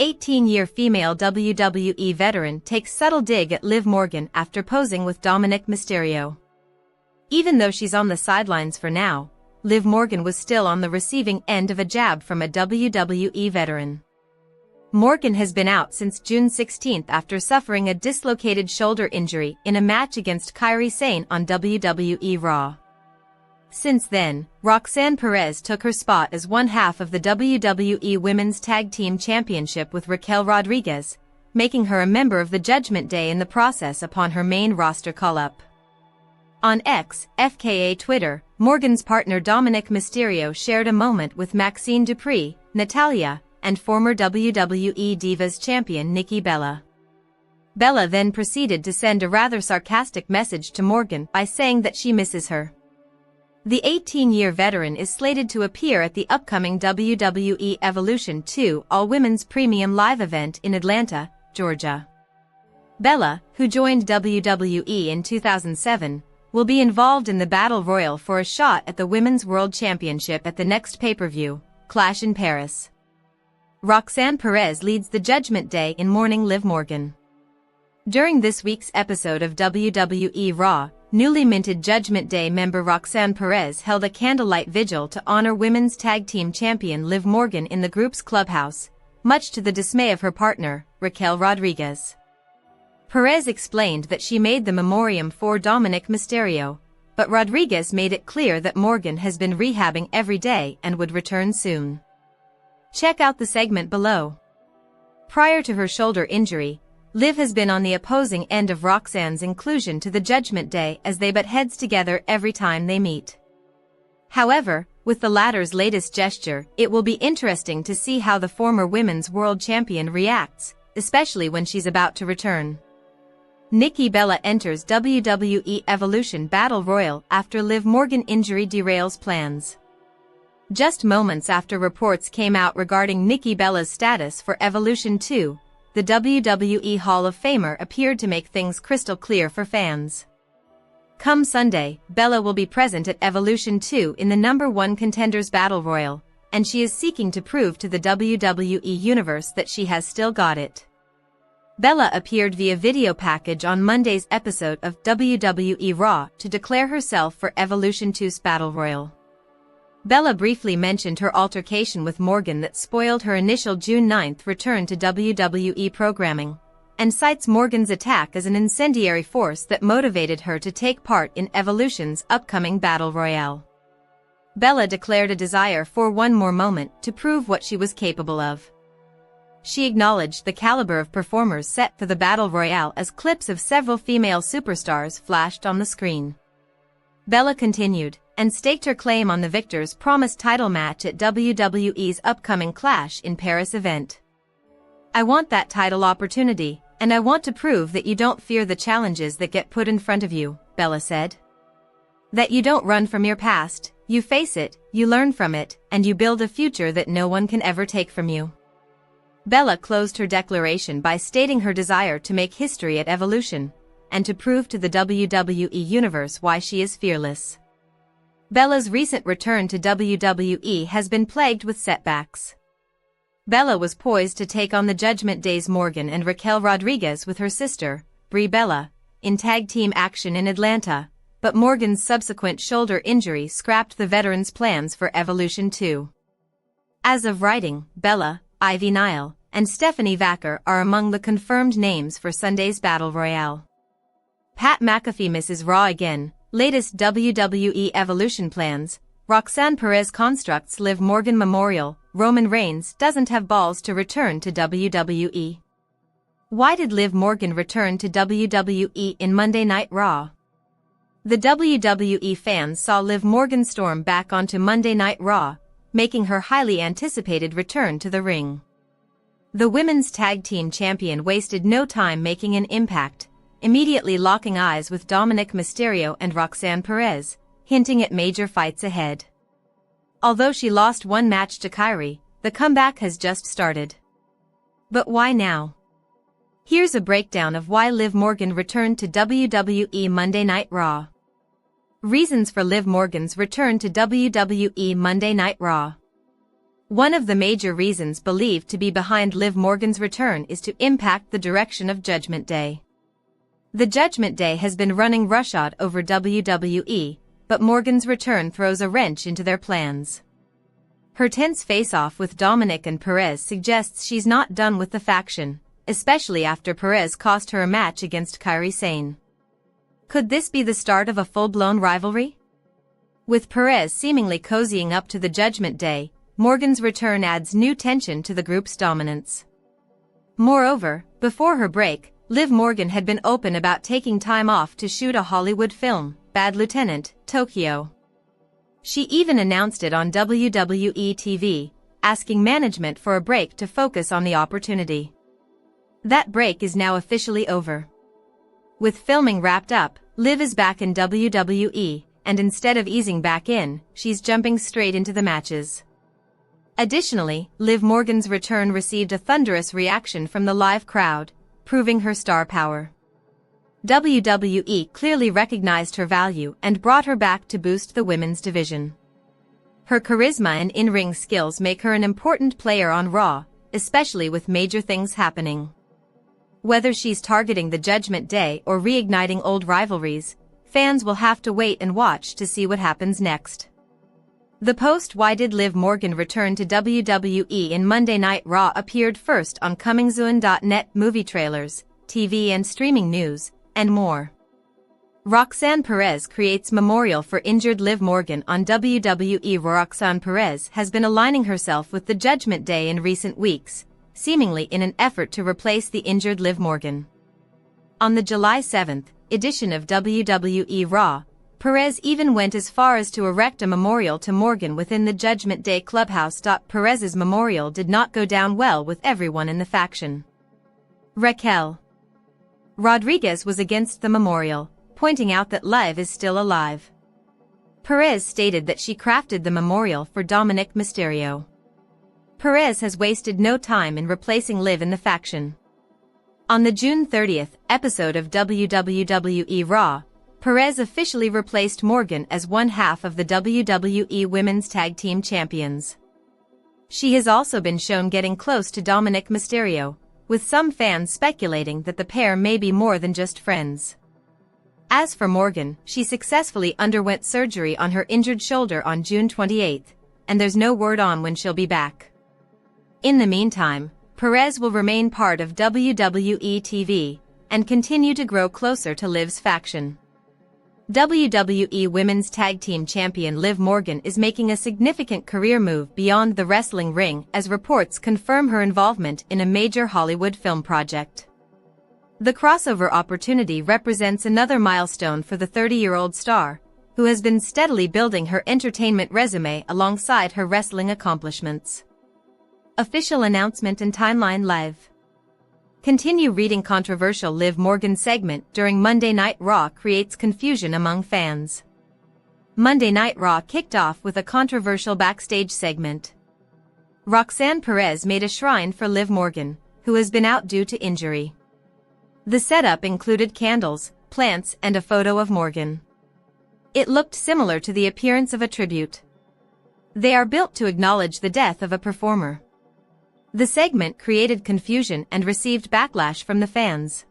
18-year female WWE veteran takes subtle dig at Liv Morgan after posing with Dominik Mysterio. Even though she's on the sidelines for now, Liv Morgan was still on the receiving end of a jab from a WWE veteran. Morgan has been out since June 16 after suffering a dislocated shoulder injury in a match against Kairi Sane on WWE RAW. Since then, Roxanne Perez took her spot as one half of the WWE Women's Tag Team Championship with Raquel Rodriguez, making her a member of the Judgment Day in the process upon her main roster call-up. On X, FKA Twitter, Morgan's partner Dominik Mysterio shared a moment with Maxine Dupree, Natalya, and former WWE Divas champion Nikki Bella. Bella then proceeded to send a rather sarcastic message to Morgan by saying that she misses her. The 18-year veteran is slated to appear at the upcoming WWE Evolution 2 All-Women's Premium Live event in Atlanta, Georgia. Bella, who joined WWE in 2007, will be involved in the Battle Royal for a shot at the Women's World Championship at the next pay-per-view, Clash in Paris. Roxanne Perez leads the Judgment Day in mourning Liv Morgan. During this week's episode of WWE RAW, newly minted Judgment Day member Roxanne Perez held a candlelight vigil to honor Women's Tag Team Champion Liv Morgan in the group's clubhouse, much to the dismay of her partner, Raquel Rodriguez. Perez explained that she made the memoriam for Dominik Mysterio, but Rodriguez made it clear that Morgan has been rehabbing every day and would return soon. Check out the segment below. Prior to her shoulder injury, Liv has been on the opposing end of Roxanne's inclusion to the Judgment Day as they butt heads together every time they meet. However, with the latter's latest gesture, it will be interesting to see how the former Women's World Champion reacts, especially when she's about to return. Nikki Bella enters WWE Evolution Battle Royal after Liv Morgan injury derails plans. Just moments after reports came out regarding Nikki Bella's status for Evolution 2, the WWE Hall of Famer appeared to make things crystal clear for fans. Come Sunday, Bella will be present at Evolution 2 in the #1 Contenders Battle Royal, and she is seeking to prove to the WWE Universe that she has still got it. Bella appeared via video package on Monday's episode of WWE RAW to declare herself for Evolution 2's Battle Royal. Bella briefly mentioned her altercation with Morgan that spoiled her initial June 9th return to WWE programming, and cites Morgan's attack as an incendiary force that motivated her to take part in Evolution's upcoming Battle Royale. Bella declared a desire for one more moment to prove what she was capable of. She acknowledged the caliber of performers set for the Battle Royale as clips of several female superstars flashed on the screen. Bella continued, and staked her claim on the victor's promised title match at WWE's upcoming Clash in Paris event. "I want that title opportunity, and I want to prove that you don't fear the challenges that get put in front of you," Bella said. "That you don't run from your past, you face it, you learn from it, and you build a future that no one can ever take from you." Bella closed her declaration by stating her desire to make history at Evolution, and to prove to the WWE Universe why she is fearless. Bella's recent return to WWE has been plagued with setbacks. Bella was poised to take on the Judgment Day's Morgan and Raquel Rodriguez with her sister, Brie Bella, in tag team action in Atlanta, but Morgan's subsequent shoulder injury scrapped the veterans' plans for Evolution 2. As of writing, Bella, Ivy Nile, and Stephanie Vacker are among the confirmed names for Sunday's Battle Royale. Pat McAfee misses Raw again. Latest WWE Evolution plans, Roxanne Perez constructs Liv Morgan Memorial, Roman Reigns doesn't have balls to return to WWE. Why did Liv Morgan return to WWE in Monday Night Raw? The WWE fans saw Liv Morgan storm back onto Monday Night Raw, making her highly anticipated return to the ring. The Women's Tag Team Champion wasted no time making an impact, immediately locking eyes with Dominik Mysterio and Roxanne Perez, hinting at major fights ahead. Although she lost one match to Kairi, the comeback has just started. But why now? Here's a breakdown of why Liv Morgan returned to WWE Monday Night Raw. Reasons for Liv Morgan's return to WWE Monday Night Raw. One of the major reasons believed to be behind Liv Morgan's return is to impact the direction of Judgment Day. The Judgment Day has been running roughshod over WWE, but Morgan's return throws a wrench into their plans. Her tense face-off with Dominik and Perez suggests she's not done with the faction, especially after Perez cost her a match against Kairi Sane. Could this be the start of a full-blown rivalry? With Perez seemingly cozying up to the Judgment Day, Morgan's return adds new tension to the group's dominance. Moreover, before her break, Liv Morgan had been open about taking time off to shoot a Hollywood film, Bad Lieutenant, Tokyo. She even announced it on WWE TV, asking management for a break to focus on the opportunity. That break is now officially over. With filming wrapped up, Liv is back in WWE, and instead of easing back in, she's jumping straight into the matches. Additionally, Liv Morgan's return received a thunderous reaction from the live crowd, proving her star power. WWE clearly recognized her value and brought her back to boost the women's division. Her charisma and in-ring skills make her an important player on Raw, especially with major things happening. Whether she's targeting the Judgment Day or reigniting old rivalries, fans will have to wait and watch to see what happens next. The post "Why did Liv Morgan return to WWE in Monday Night Raw" appeared first on comingsoon.net, movie trailers, TV and streaming news, and more. Roxanne Perez creates memorial for injured Liv Morgan on WWE RAW. Roxanne Perez has been aligning herself with the Judgment Day in recent weeks, seemingly in an effort to replace the injured Liv Morgan. On the July 7th edition of WWE RAW, Perez even went as far as to erect a memorial to Morgan within the Judgment Day clubhouse. Perez's memorial did not go down well with everyone in the faction. Raquel Rodriguez was against the memorial, pointing out that Liv is still alive. Perez stated that she crafted the memorial for Dominik Mysterio. Perez has wasted no time in replacing Liv in the faction. On the June 30th episode of WWE RAW, Perez officially replaced Morgan as one half of the WWE Women's Tag Team Champions. She has also been shown getting close to Dominik Mysterio, with some fans speculating that the pair may be more than just friends. As for Morgan, she successfully underwent surgery on her injured shoulder on June 28, and there's no word on when she'll be back. In the meantime, Perez will remain part of WWE TV and continue to grow closer to Liv's faction. WWE Women's Tag Team Champion Liv Morgan is making a significant career move beyond the wrestling ring as reports confirm her involvement in a major Hollywood film project. The crossover opportunity represents another milestone for the 30-year-old star, who has been steadily building her entertainment resume alongside her wrestling accomplishments. Official announcement and timeline. Live. Continue reading. Controversial Liv Morgan segment during Monday Night Raw creates confusion among fans. Monday Night Raw kicked off with a controversial backstage segment. Roxanne Perez made a shrine for Liv Morgan, who has been out due to injury. The setup included candles, plants, and a photo of Morgan. It looked similar to the appearance of a tribute. They are built to acknowledge the death of a performer. The segment created confusion and received backlash from the fans.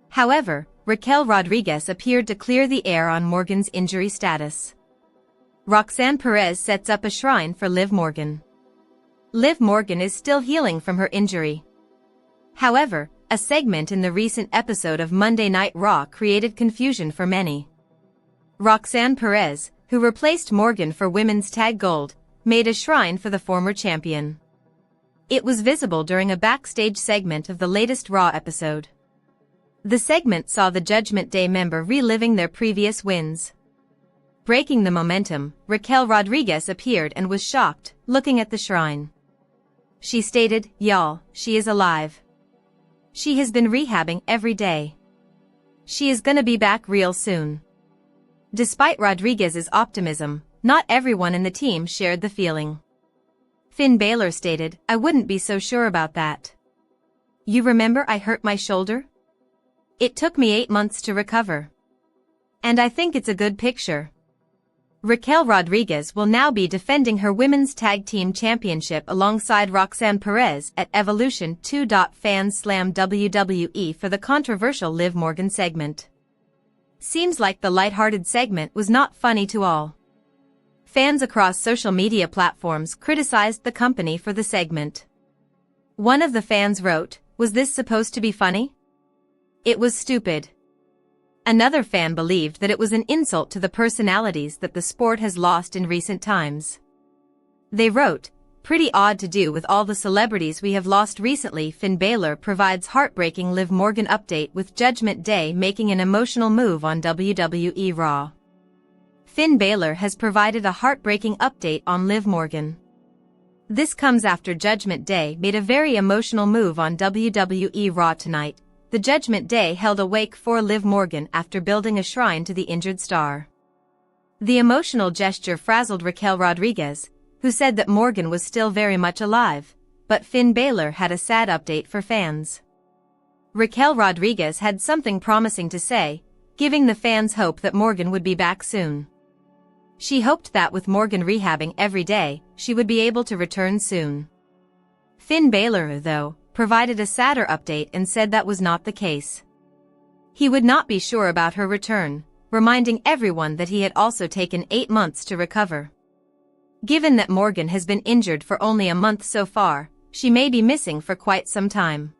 However, Raquel Rodriguez appeared to clear the air on Morgan's injury status. Roxanne Perez sets up a shrine for Liv Morgan. Liv Morgan is still healing from her injury. However, a segment in the recent episode of Monday Night Raw created confusion for many. Roxanne Perez, who replaced Morgan for Women's Tag Gold, made a shrine for the former champion. It was visible during a backstage segment of the latest Raw episode. The segment saw the Judgment Day member reliving their previous wins. Breaking the momentum, Raquel Rodriguez appeared and was shocked, looking at the shrine. She stated, "Y'all, she is alive. She has been rehabbing every day. She is gonna be back real soon." Despite Rodriguez's optimism, not everyone in the team shared the feeling. Finn Balor stated, "I wouldn't be so sure about that. You remember I hurt my shoulder? It took me 8 months to recover. And I think it's a good picture." Raquel Rodriguez will now be defending her Women's Tag Team Championship alongside Roxanne Perez at Evolution 2. Fans slam WWE for the controversial Liv Morgan segment. Seems like the lighthearted segment was not funny to all. Fans across social media platforms criticized the company for the segment. One of the fans wrote, "Was this supposed to be funny? It was stupid." Another fan believed that it was an insult to the personalities that the sport has lost in recent times. They wrote, "Pretty odd to do with all the celebrities we have lost recently." Finn Balor provides heartbreaking Liv Morgan update with Judgment Day making an emotional move on WWE RAW. Finn Balor has provided a heartbreaking update on Liv Morgan. This comes after Judgment Day made a very emotional move on WWE RAW tonight. The Judgment Day held a wake for Liv Morgan after building a shrine to the injured star. The emotional gesture frazzled Raquel Rodriguez, who said that Morgan was still very much alive, but Finn Balor had a sad update for fans. Raquel Rodriguez had something promising to say, giving the fans hope that Morgan would be back soon. She hoped that with Morgan rehabbing every day, she would be able to return soon. Finn Balor, though, provided a sadder update and said that was not the case. He would not be sure about her return, reminding everyone that he had also taken 8 months to recover. Given that Morgan has been injured for only a month so far, she may be missing for quite some time.